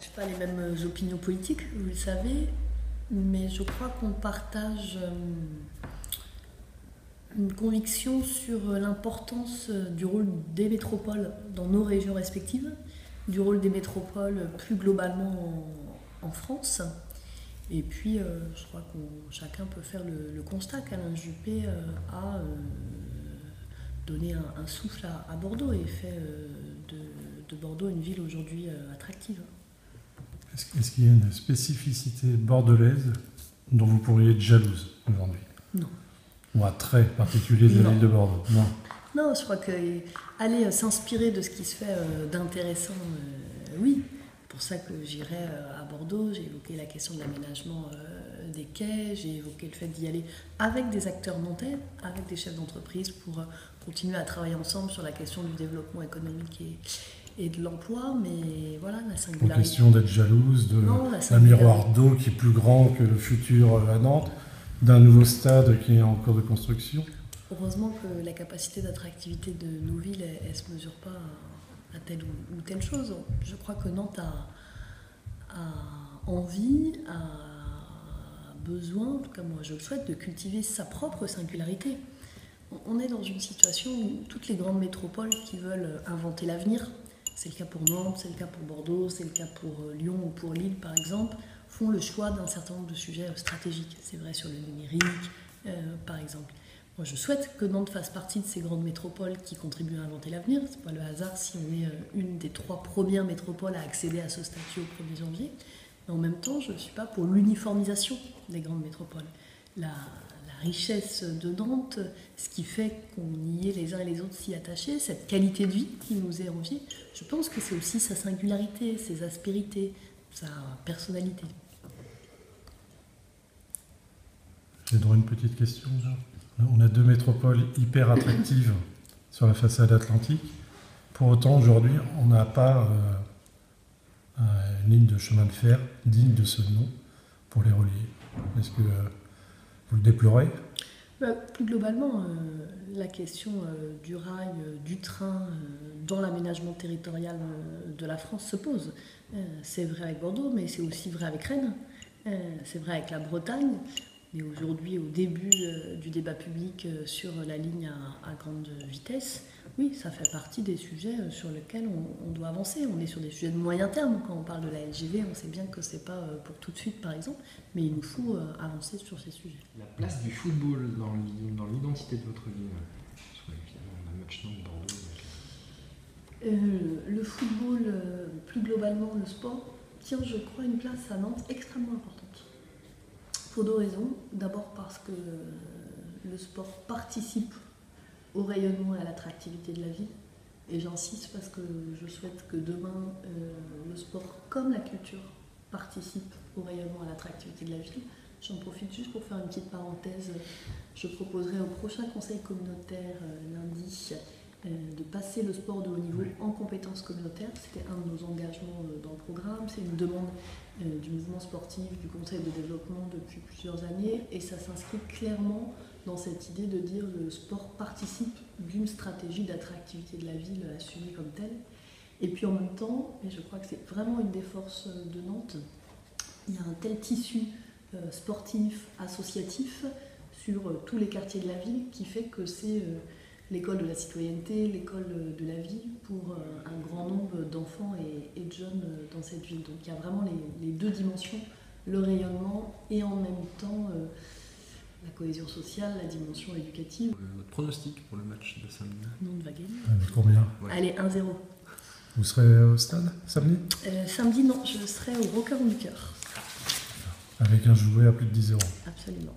partage pas les mêmes opinions politiques, vous le savez, mais je crois qu'on partage une conviction sur l'importance du rôle des métropoles dans nos régions respectives, du rôle des métropoles plus globalement en France. Et puis, je crois que chacun peut faire le constat qu'Alain Juppé a donné un souffle à Bordeaux et fait de Bordeaux une ville aujourd'hui attractive. Est-ce qu'il y a une spécificité bordelaise dont vous pourriez être jalouse aujourd'hui? Non. Ou un trait particulier de la ville de Bordeaux? Non. Non, je crois qu'aller s'inspirer de ce qui se fait d'intéressant, oui. C'est pour ça que j'irai à Bordeaux. J'ai évoqué la question de l'aménagement des quais, j'ai évoqué le fait d'y aller avec des acteurs nantais, avec des chefs d'entreprise pour continuer à travailler ensemble sur la question du développement économique et de l'emploi, mais voilà, la singularité. Pas question d'être jalouse d'un miroir d'eau qui est plus grand que le futur à Nantes, d'un nouveau stade qui est en cours de construction. Heureusement que la capacité d'attractivité de nos villes, elle ne se mesure pas à telle ou telle chose. Je crois que Nantes a envie, a besoin, en tout cas moi je le souhaite, de cultiver sa propre singularité. On est dans une situation où toutes les grandes métropoles qui veulent inventer l'avenir, c'est le cas pour Nantes, c'est le cas pour Bordeaux, c'est le cas pour Lyon ou pour Lille par exemple, font le choix d'un certain nombre de sujets stratégiques. C'est vrai sur le numérique par exemple. Moi je souhaite que Nantes fasse partie de ces grandes métropoles qui contribuent à inventer l'avenir. C'est pas le hasard si on est une des 3 premières métropoles à accéder à ce statut au 1er janvier. Mais en même temps, je ne suis pas pour l'uniformisation des grandes métropoles. La richesse de Nantes, ce qui fait qu'on y est les uns et les autres si attachés, cette qualité de vie qui nous est enviée, je pense que c'est aussi sa singularité, ses aspérités, sa personnalité. J'ai droit à une petite question. On a 2 métropoles hyper attractives sur la façade atlantique. Pour autant, aujourd'hui, on n'a pas une ligne de chemin de fer digne de ce nom pour les relier. Est-ce que vous le déplorez? Plus globalement, la question du rail, du train dans l'aménagement territorial de la France se pose. C'est vrai avec Bordeaux, mais c'est aussi vrai avec Rennes. C'est vrai avec la Bretagne. Mais aujourd'hui, au début du débat public sur la ligne à grande vitesse, oui, ça fait partie des sujets sur lesquels on doit avancer. On est sur des sujets de moyen terme. Quand on parle de la LGV, on sait bien que ce n'est pas pour tout de suite, par exemple, mais il nous faut avancer sur ces sujets. La place du football dans l'identité de votre ville, sur évidemment la match Nantes-Bordeaux. Le football, plus globalement le sport, tient, je crois, une place à Nantes extrêmement importante. Pour 2 raisons. D'abord parce que le sport participe au rayonnement et à l'attractivité de la ville. Et j'insiste parce que je souhaite que demain, le sport comme la culture participe au rayonnement et à l'attractivité de la ville. J'en profite juste pour faire une petite parenthèse. Je proposerai au prochain conseil communautaire lundi de passer le sport de haut niveau en compétences communautaires. C'était un de nos engagements dans le programme. C'est une demande du mouvement sportif, du conseil de développement depuis plusieurs années. Et ça s'inscrit clairement dans cette idée de dire que le sport participe d'une stratégie d'attractivité de la ville assumée comme telle. Et puis en même temps, et je crois que c'est vraiment une des forces de Nantes, il y a un tel tissu sportif, associatif sur tous les quartiers de la ville qui fait que c'est l'école de la citoyenneté, l'école de la vie pour un grand nombre d'enfants et de jeunes dans cette ville. Donc il y a vraiment les 2 dimensions, le rayonnement et en même temps la cohésion sociale, la dimension éducative. Votre pronostic pour le match de samedi? Nantes va gagner. Avec combien? Allez, 1-0. Vous serez au stade samedi? Samedi, non, je serai au Roqueur du Cœur. Avec un jouet à plus de 10 €. Absolument.